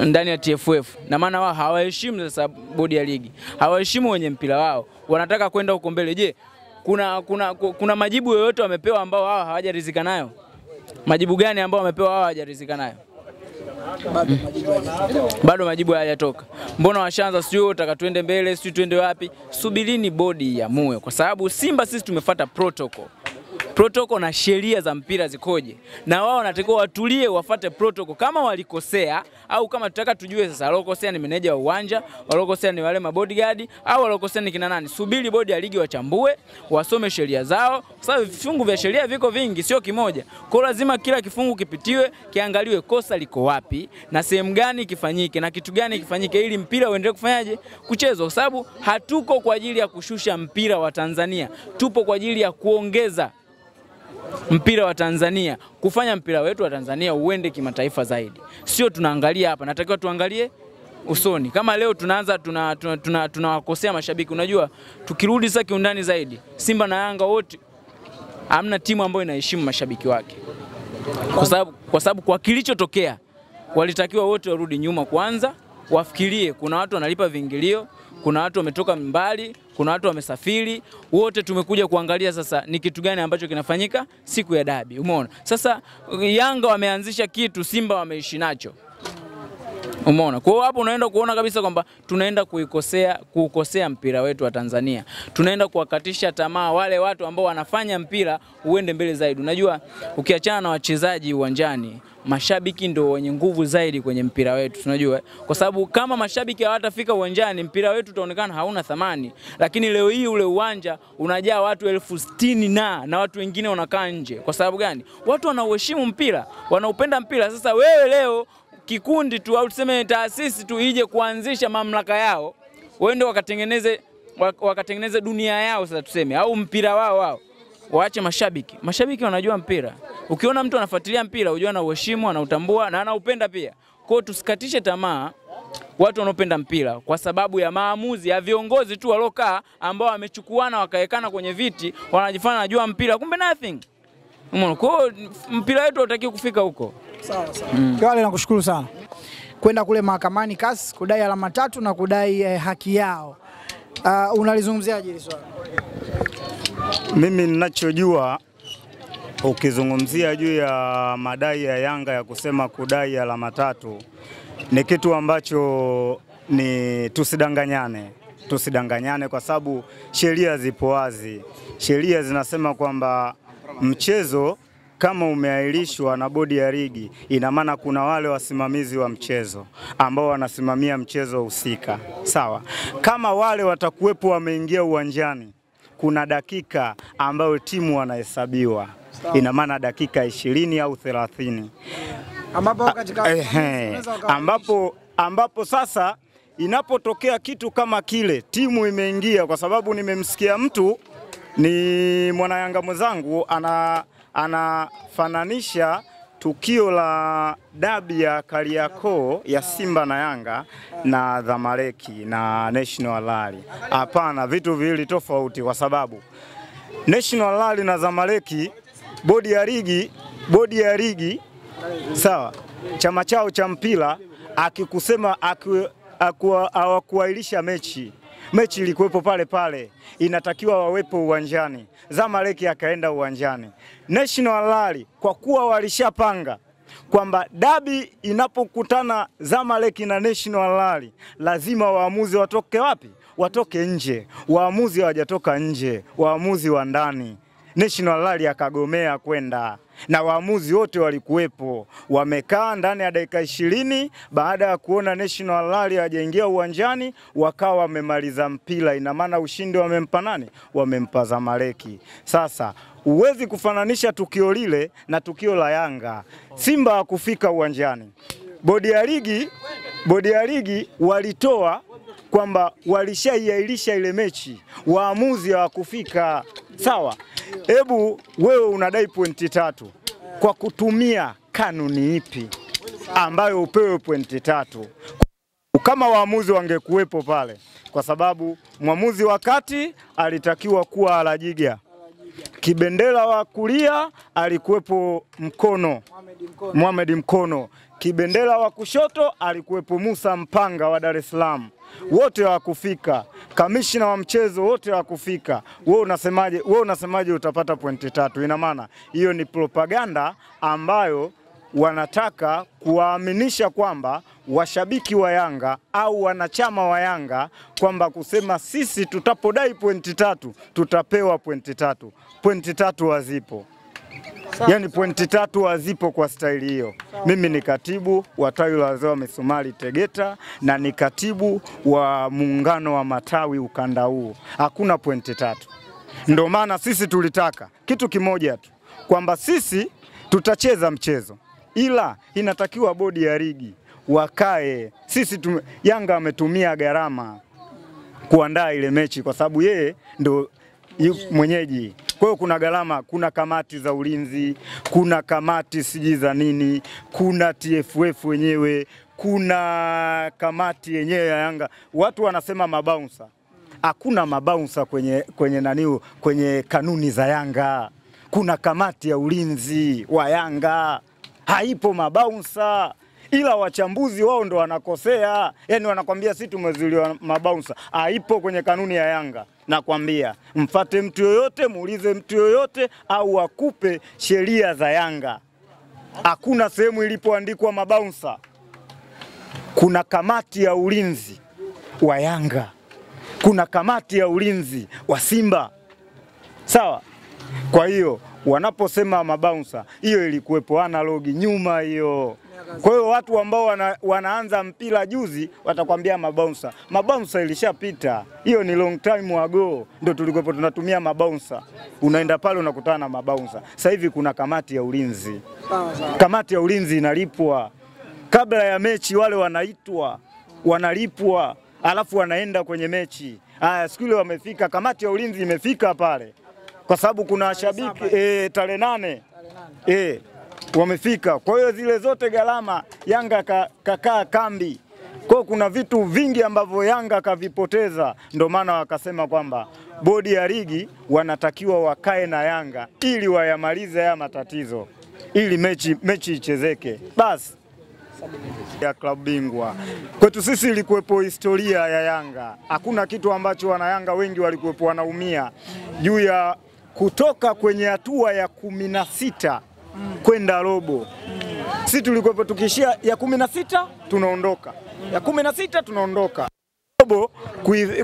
ndani ya TFF. Na maana wao hawaheshimu sasa bodi ya ligi, hawaheshimu wenye mpira wao, wanataka kwenda huko mbele. Je, kuna majibu yoyote wamepewa ambao hao hawajaridhika nayo? Majibu gani ambao wamepewa hao hawajaridhika nayo? Bado majibu hayajatoka. Mbona washaanza sio utaka tuende mbele, sio tuende wapi? Subirini bodi iamue, kwa sababu Simba sisi tumefuata protocol na sheria za mpira zikoje, na wao wanatakiwa watulie wafuate protocol. Kama walikosea au kama tutaka tujue sasa walokosea ni meneja wa uwanja, walokosea ni wale mabodyguard au walokosea ni kina nani, subiri bodi ya ligi wachambue, wasome sheria zao, kwa sababu vifungu vya sheria viko vingi, sio kimoja. Kwa lazima kila kifungu kipitiwe, kiangaliwe kosa liko wapi na sehemu gani kifanyike na kitu gani kifanyike, ili mpira uendelee kufanyaje kuchezwa, kwa sababu hatuko kwa ajili ya kushusha mpira wa Tanzania, tupo kwa ajili ya kuongeza mpira wa Tanzania, kufanya mpira wetu wa Tanzania uende kimataifa zaidi. Sio tunaangalia hapa, natakiwa tuangalie usoni. Kama leo tunaanza tunawakosea mashabiki, unajua tukirudi sasa kiundani zaidi, Simba na Yanga wote hamna timu ambayo inaheshimu mashabiki wake. Kwa sababu kwa kilichotokea walitakiwa wote warudi nyuma kwanza, wafikirie kuna watu wanalipa viingilio, kuna watu wametoka mbali, kuna watu wamesafiri, wote tumekuja kuangalia sasa ni kitu gani ambacho kinafanyika siku ya dabi. Umeona? Sasa Yanga wameanzisha kitu, Simba wameishi nacho. Umeona? Kwa hiyo hapo unaenda kuona kabisa kwamba tunaenda kuukosea mpira wetu wa Tanzania. Tunaenda kuwakatisha tamaa wale watu ambao wanafanya mpira uende mbele zaidi. Unajua ukiachana na wachezaji uwanjani, mashabiki ndio wenye nguvu zaidi kwenye mpira wetu, tunajua. Kwa sababu kama mashabiki hawatafika uwanjani, mpira wetu utaonekana hauna thamani. Lakini leo hii ule uwanja unajaa watu 60,000 na watu wengine wanakaa nje. Kwa sababu gani? Watu wanauheshimu mpira, wanaupenda mpira. Sasa wewe leo kikundi tu au tuseme taasisi tu ije kuanzisha mamlaka yao, waende wakatengeneze dunia yao sasa tuseme, au mpira wao. Waache mashabiki. Mashabiki wanajua mpira. Ukiona mtu anafuatilia mpira, unajua na uheshimu, anautambua na anaupenda pia. Kwa hiyo tusikatishe tamaa watu wanaopenda mpira kwa sababu ya maamuzi ya viongozi tu walokaa ambao wamechukuana wakaekana kwenye viti, wanajifanya wanajua mpira, kumbe nothing. Umeona? Kwa hiyo mpira wetu hautaki kufika huko. Sawa. Kiwale, nakushukuru sana. Kwenda kule mahakamani CAS kudai alama 3 na kudai haki yao. Unalizungumziaje hili swali? Mimi ninachojua, ukizungumzia juu ya madai ya Yanga ya kusema kudai alama 3 ni kitu ambacho ni tusidanganyane kwa sababu sheria zipo wazi. Sheria zinasema kwamba mchezo kama umeahirishwa na bodi ya ligi, ina maana kuna wale wasimamizi wa mchezo ambao wanasimamia mchezo husika. Sawa. Kama wale watakuwepo wameingia uwanjani, kuna dakika ambayo timu wanahesabiwa. Ina maana dakika 20 au 30. Ambapo sasa inapotokea kitu kama kile, timu imeingia, kwa sababu nimemsikia mtu ni mwana Yanga mwenzangu anafananisha tukio la dabi ya Kariakoo ya Simba na Yanga na Zamaleki na National Rally. Hapana, vitu viwili tofauti, kwa sababu National Rally na Zamaleki bodi ya ligi sawa, chama chao cha mpira akikusema hawakuahirisha mechi ilikuwepo pale, inatakiwa wawepo uwanjani. Zamaleki akaenda uwanjani. National Rally kwa kuwa walishapanga kwamba dabi inapokutana Zamaleki na National Rally lazima waamuzi watoke wapi? Watoke nje. Waamuzi hawajatoka nje, waamuzi wa ndani. National Rally akagomea kwenda, na waamuzi wote walikuwepo, wamekaa ndani ya dakika 20. Baada ya kuona National Rally hajaingia uwanjani, wakawa wamemaliza mpira. Ina maana ushindi wamempa nani? Wamempa Zamaleki. Sasa huwezi kufananisha tukio lile na tukio la Yanga. Simba hakufika uwanjani. Bodi ya ligi walitoa kwamba walishaiahirisha ile mechi, waamuzi hawakufika. Sawa. Hebu wewe unadai pointi 3. Kwa kutumia kanuni ipi ambayo upewe pointi 3? Kama waamuzi wangekuwepo pale, kwa sababu mwamuzi wakati alitakiwa kuwa Alajiga. Kibendera wa kulia alikuwepo Mohamed Mkono. Kibendera wa kushoto alikuwepo Musa Mpanga wa Dar es Salaam. Wote hawakufika. Kamishna wa mchezo wote hawakufika. Wewe unasemaje utapata pointi 3? Ina maana hiyo ni propaganda ambayo wanataka kuwaaminisha kwamba washabiki wa Yanga au wanachama wa Yanga kwamba kusema sisi tutapodai pointi 3 tutapewa pointi 3. Pointi 3 hazipo. Yani pointi 3 hazipo kwa staili hiyo. Mimi ni katibu wa tawi la wazee wa misumari Tegeta na ni katibu wa muungano wa matawi ukanda huu. Hakuna pointi 3. Ndio maana sisi tulitaka kitu kimoja tu, kwamba sisi tutacheza mchezo, ila inatakiwa bodi ya ligi wakae. Yanga ametumia gharama kuandaa ile mechi kwa sababu yeye ndo mwenyeji. Kwa hiyo kuna gharama, kuna kamati za ulinzi, kuna kamati siji za nini, kuna TFF wenyewe, kuna kamati yenyewe ya Yanga. Watu wanasema mabouncer. Hakuna mabouncer kwenye kanuni za Yanga. Kuna kamati ya ulinzi wa Yanga. Haipo mabouncer. Ila wachambuzi wao ndo wanakosea. Yani wanakwambia sisi tumezuiliwa mabouncer. Haipo kwenye kanuni ya Yanga. Nakwambia mfate mtu yoyote, muulize mtu yoyote au akupe sheria za Yanga. Hakuna sehemu ilipoandikwa mabouncer. Kuna kamati ya ulinzi wa Yanga. Kuna kamati ya ulinzi wa Simba. Sawa? Kwa hiyo wanaposema mabouncer, hiyo ilikuwepo analogi nyuma hiyo. Kwa hiyo watu ambao wanaanza mpira juzi watakwambia mabouncer. Mabouncer ilishapita. Hiyo ni long time ago. Ndio tulikuwa tunatumia mabouncer. Unaenda pale unakutana na mabouncer. Sasa hivi kuna kamati ya ulinzi. Kamati ya ulinzi inalipwa. Kabla ya mechi wale wanaitwa, wanalipwa, alafu wanaenda kwenye mechi. Siku ile wamefika, kamati ya ulinzi imefika pale. Kwa sababu kuna washabiki tarehe 8. Wamefika. Kwa hiyo zile zote gharama Yanga kakaa kambi. Kwa hiyo kuna vitu vingi ambavyo Yanga kavipoteza, ndio maana wakasema kwamba bodi ya ligi wanatakiwa wakae na Yanga ili wayamalize haya matatizo, ili mechi ichezeke. Basi ya klabu bingwa. Kwetu sisi ilikuwepo historia ya Yanga. Hakuna kitu ambacho wana Yanga wengi walikuwepo wanaumia juu ya kutoka kwenye hatua ya 16 kwenda robo. Sisi tulikuwepo tukishia ya 16 tunaondoka. Ya 16 tunaondoka. Robo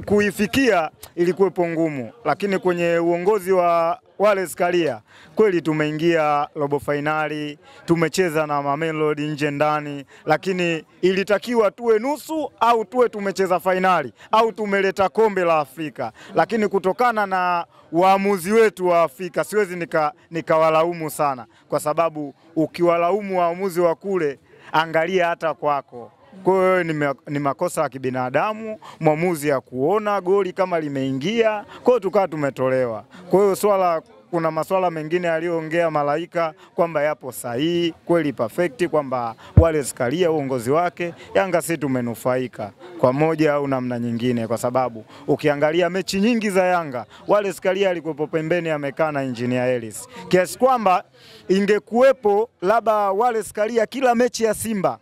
kuifikia ilikuwepo ngumu, lakini kwenye uongozi wa Wallace Karia kweli tumeingia robo finali, tumecheza na Mamelodi nje ndani, lakini ilitakiwa tuwe nusu au tuwe tumecheza finali au tumeleta kombe la Afrika. Lakini kutokana na waamuzi wetu wa Afrika siwezi nikawalaumu sana, kwa sababu ukiwalaumu waamuzi wa kule angalia hata kwako. Kwa hiyo ni makosa ya kibinadamu, mwamuzi ya kuona goli kama limeingia, kwa hiyo tukawa tumetolewa. Kwa hiyo kuna masuala mengine aliyoongea Malaika kwamba yapo sahihi, kweli perfect, kwamba Wallace Karia uongozi wake Yanga si tumenufaika kwa moja au namna nyingine, kwa sababu ukiangalia mechi nyingi za Yanga Wallace Karia alikuwepo pembeni amekaa na Engineer Ellis. Kiasi kwamba ingekuwepo labda Wallace Karia kila mechi ya Simba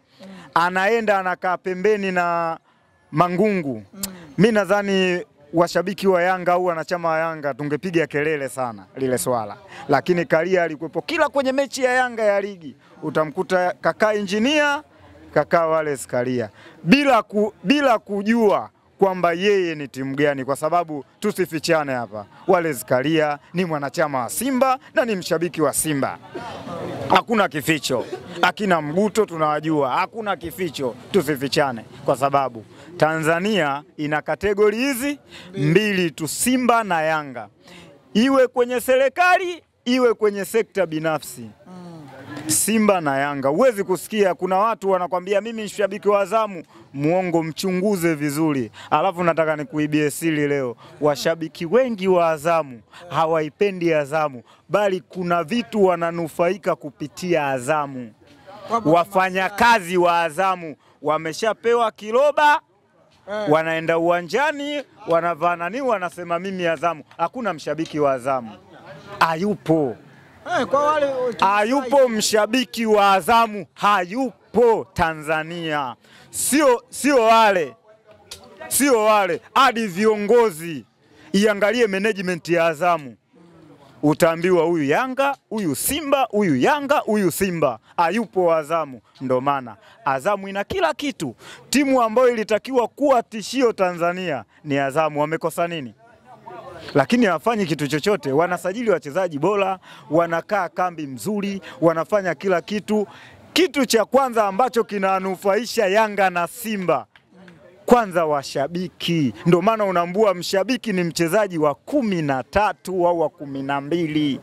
anaenda anakaa pembeni na Mangungu. Mimi nadhani washabiki wa Yanga au wanachama wa Yanga tungepiga kelele sana lile swala. Lakini Karia alikuwepo kila kwenye mechi ya Yanga ya ligi. Utamkuta kakaa Engineer, kakaa Wallace Karia. Bila kujua kwamba yeye ni timu gani, kwa sababu tusifichane hapa. Wallace Karia ni mwanachama wa Simba na ni mshabiki wa Simba. Hakuna kificho. Akina Mguto tunawajua. Hakuna kificho, tusifichane, kwa sababu Tanzania ina kategori hizi mbili tu, Simba na Yanga. Iwe kwenye serikali, iwe kwenye sekta binafsi. Simba na Yanga. Huwezi kusikia kuna watu wanakwambia mimi ni shabiki wa Azamu. Muongo, mchunguze vizuri. Alafu nataka nikuibie siri leo. Washabiki wengi wa Azamu hawaipendi Azamu, bali kuna vitu wananufaika kupitia Azamu. Wafanyakazi wa Azamu wameshapewa kiroba, wanaenda uwanjani, wanavaa nani, wanasema mimi Azamu. Hakuna mshabiki wa Azamu. hayupo. Kwa wale Hayupo mshabiki wa Azamu, hayupo Tanzania. Sio wale hadi viongozi. Iangalie management ya Azamu, utaambiwa huyu Yanga, huyu Simba, huyu Yanga, huyu Simba. Hayupo Azamu. Ndo maana Azamu ina kila kitu. Timu ambayo ilitakiwa kuwa tishio Tanzania ni Azamu. Wamekosa nini? Lakini hawafanyi kitu chochote. Wanasajili wachezaji bora, wanakaa kambi mzuri, wanafanya kila kitu. Kitu cha kwanza ambacho kinanufaisha Yanga na Simba, kwanza washabiki. Ndio maana unambua mshabiki ni mchezaji wa 13 au wa 12.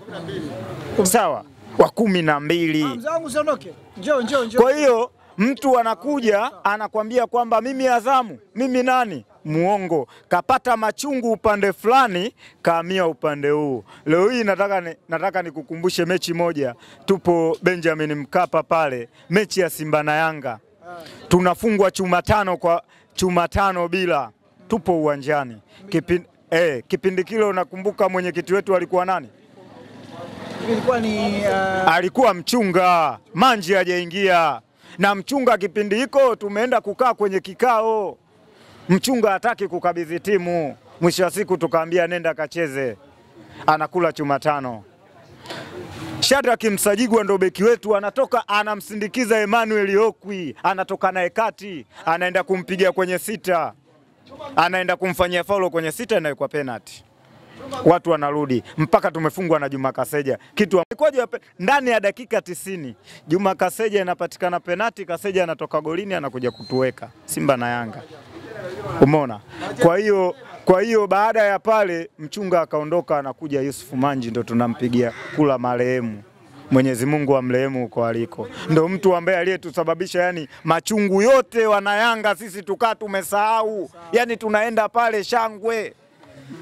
Sawa? Wa 12. Mzangu usiondoke. Njoo. Kwa hiyo mtu anakuja anakwambia kwamba mimi Azamu, mimi nani? Muongo. Kapata machungu upande fulani, kaamia upande huu. Leo hii nataka nikukumbushe mechi moja. Tupo Benjamin Mkapa pale, mechi ya Simba na Yanga. Tunafungwa chuma tano bila. Tupo uwanjani. Kipindi kile unakumbuka mwenyekiti wetu alikuwa nani? Alikuwa Mchunga. Manji hajaingia. Na Mchunga kipindi hiko tumeenda kukaa kwenye kikao. Mchunga hataki kukabidhi timu. Mwisho wa siku tukaambia nenda kacheze. Anakula chuma 5. Shadrack Msajigwa ndo beki wetu, anatoka anamsindikiza Emmanuel Okwi, anatoka naye kati, anaenda kumpigia kwenye 6. Anaenda kumfanyia faulo kwenye 6 na kwa penalty. Watu wanarudi mpaka tumefungwa na Juma Kaseja. Kitu amekuja ndani ya dakika 90. Juma Kaseja inapatikana penalty, Kaseja anatoka golini anakuja kutuweka Simba na Yanga. Umeona? Kwa hiyo baada ya pale Mchunga akaondoka, anakuja Yusuf Manji, ndo tunampigia kula marehemu. Mwenyezi Mungu amrehemu huko aliko. Ndo mtu ambaye aliyetusababisha yani machungu yote wana Yanga sisi tukaa tumesahau. Yani tunaenda pale shangwe.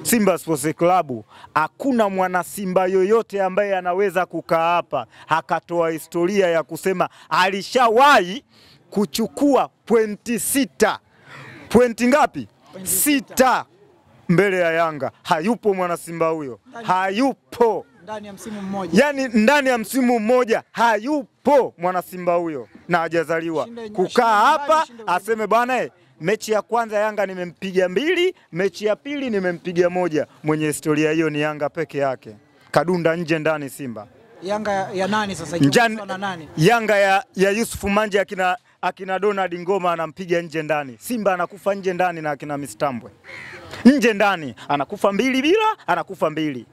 Simba Sports Club, hakuna mwana Simba yoyote ambaye anaweza kukaa hapa akatoa historia ya kusema alishawahi kuchukua pointi 6. Pointi ngapi? 6 mbele ya Yanga. Hayupo mwana Simba huyo. Hayupo. Ndani ya msimu mmoja. Yani ndani ya msimu mmoja hayupo mwana Simba huyo na hajazaliwa. Kukaa hapa aseme bwana mechi ya kwanza Yanga nimempiga 2, mechi ya pili nimempiga 1. Mwenye historia hiyo ni Yanga peke yake. Kadunda nje ndani Simba. Yanga ya nani sasa ikiwa na nani? Yanga ya Yusuf Manji akina Donald Ngoma anampiga nje ndani. Simba anakufa nje ndani na akina Mistambwe. Nje ndani anakufa 2 bila, anakufa 2.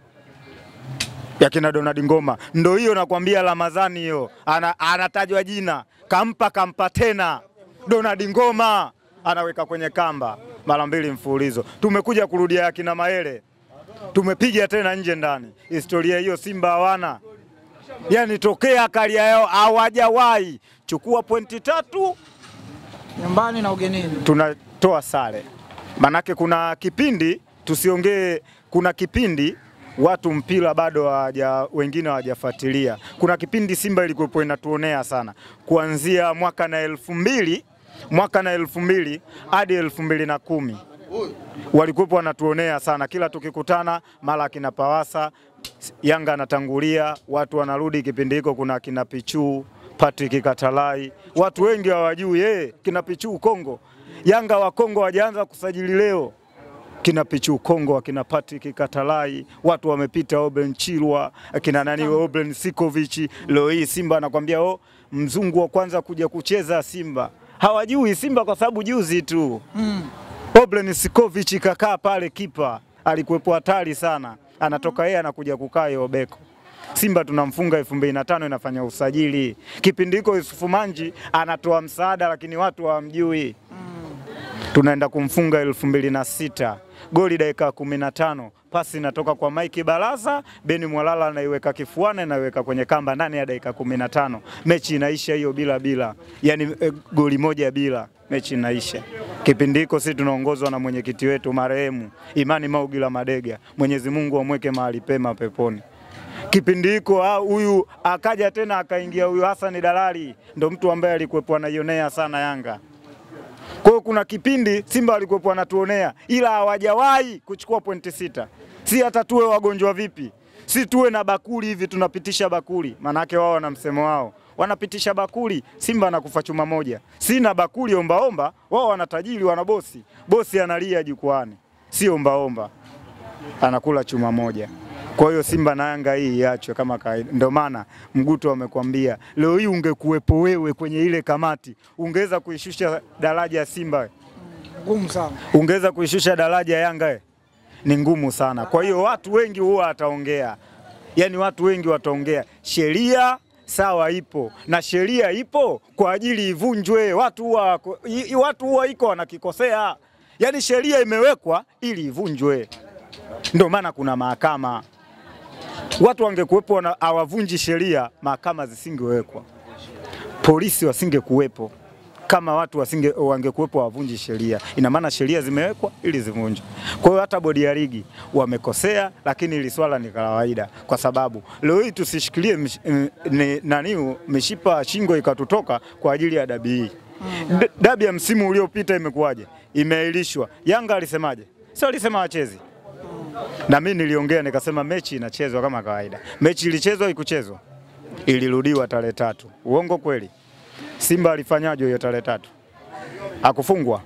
Ya kina Donald Ngoma. Ndio hiyo nakwambia Ramadhani hiyo. Anatajwa jina. Kampa tena. Donald Ngoma anaweka kwenye kamba mara 2 mfululizo. Tumekuja kurudia ya kina Maele. Tumepiga tena nje ndani. Historia hiyo Simba hawana. Yani tokea karia yao hawajawahi chukua pointi 3 nyumbani na ugenini. Tunatoa sare. Manake kuna kipindi tusiongee, kuna kipindi watu mpira bado wengine hawajafuatilia. Kuna kipindi Simba ilikuwa inatuonea sana. Kuanzia mwaka na 2000 hadi 2010. Walikuwa wanatuonea sana. Kila tukikutana mara kina Pawasa, Yanga anatangulia, watu wanarudi kipindi hiko kuna kina Pichu, Patrick Katalai. Watu wengi hawajui kina Pichu Kongo. Yanga wa Kongo wajaanza kusajili leo. Kina Pichu Kongo, kina Patrick Katalai, watu wamepita Obren Chilwa, kina nani Obren Sikovic. Leo hii Simba anakuambia mzungu wa kwanza kuja kucheza Simba. Hawajui Simba kwa sababu juzi tu. Obren Sikovic kakaa pale, kipa alikuwepo hatari sana. Anatoka yeye anakuja kukaa Yobeko. Simba tunamfunga 2005 inafanya usajili. Kipindi hiko Yusuf Manji anatoa msaada lakini watu hawamjui. Tunaenda kumfunga 2006. Goli dakika 15. Pasi inatoka kwa Mike Baraza, Beni Mwalala anaiweka kifuani na iweka kwenye kamba ndani ya dakika 15. Mechi inaisha hiyo bila. Yani goli moja bila. Mechi inaisha. Kipindi hiko sisi tunaongozwa na mwenyekiti wetu marehemu Imani Maugila Madega. Mwenyezi Mungu amweke mahali pema peponi. Kipindi hiko huyu akaja tena akaingia huyu Hassan Dalali, ndo mtu ambaye alikuwepo anaionea sana Yanga. Kwa hiyo kuna kipindi Simba walikuwa wanatuonea ila hawajawahi kuchukua pointi 6. Si hata tuwe wagonjwa vipi. Si tuwe na bakuli hivi tunapitisha bakuli. Maana yake wao wana msemo wao. Wanapitisha bakuli, Simba anakufa chuma moja. Sina bakuli omba, wao wanatajiri, wana bosi. Bosi analia jukwani. Si omba. Anakula chuma moja. Kwa hiyo Simba na Yanga hii iachwe kama kawaida. Ndio maana Mguto amekwambia leo hii ungekuepo wewe kwenye ile kamati, ungeweza kuishusha daraja ya Simba. Ngumu sana. Ungeweza kuishusha daraja ya Yanga. Ni ngumu sana. Kwa hiyo watu wengi huwa ataongea. Yaani watu wengi wataongea. Sheria sawa ipo na sheria ipo kwa ajili ivunjwe. Watu huwa iko wanakikosea. Yaani sheria imewekwa ili ivunjwe. Ndio maana kuna mahakama. Watu wangekuwepo hawavunji sheria, mahakama zisingewekwa. Polisi wasingekuwepo. Kama watu wangekuwepo hawavunji sheria. Ina maana sheria zimewekwa ili zivunjwe. Kwa hiyo hata bodi ya ligi wamekosea, lakini ili swala ni kawaida kwa sababu leo hii tusishikilie mishipa shingo ikatutoka kwa ajili ya dabi hii. Dabi ya msimu uliopita imekuwaje? Imeahirishwa. Yanga alisemaje? Sio alisema wachezi. Na mimi niliongea nikasema mechi inachezwa kama kawaida. Mechi ilichezwa ikuchezwa. Ilirudiwa tarehe 3. Uongo kweli? Simba alifanyaje hiyo tarehe 3? Akufungwa?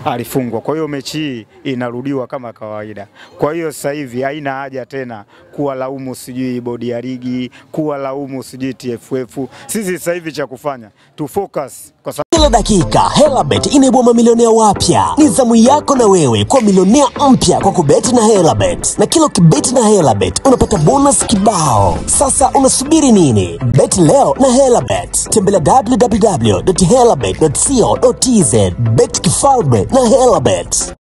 Alifungwa. Kwa hiyo mechi hii inarudiwa kama kawaida. Kwa hiyo sasa hivi haina haja tena kuwa laumu sijui bodi ya ligi, kuwa laumu sijui TFF. Sisi sasa hivi cha kufanya tu focus kwa kila dakika Helabet inaibua mamilionea wapya. Ni zamu yako na wewe kwa milionea mpya kwa kubeti na Helabet. Na kila ukibeti na Helabet unapata bonus kibao. Sasa unasubiri nini? Bet leo na Helabet. Tembelea www.helabet.co.tz. Bet kifalme na Helabet.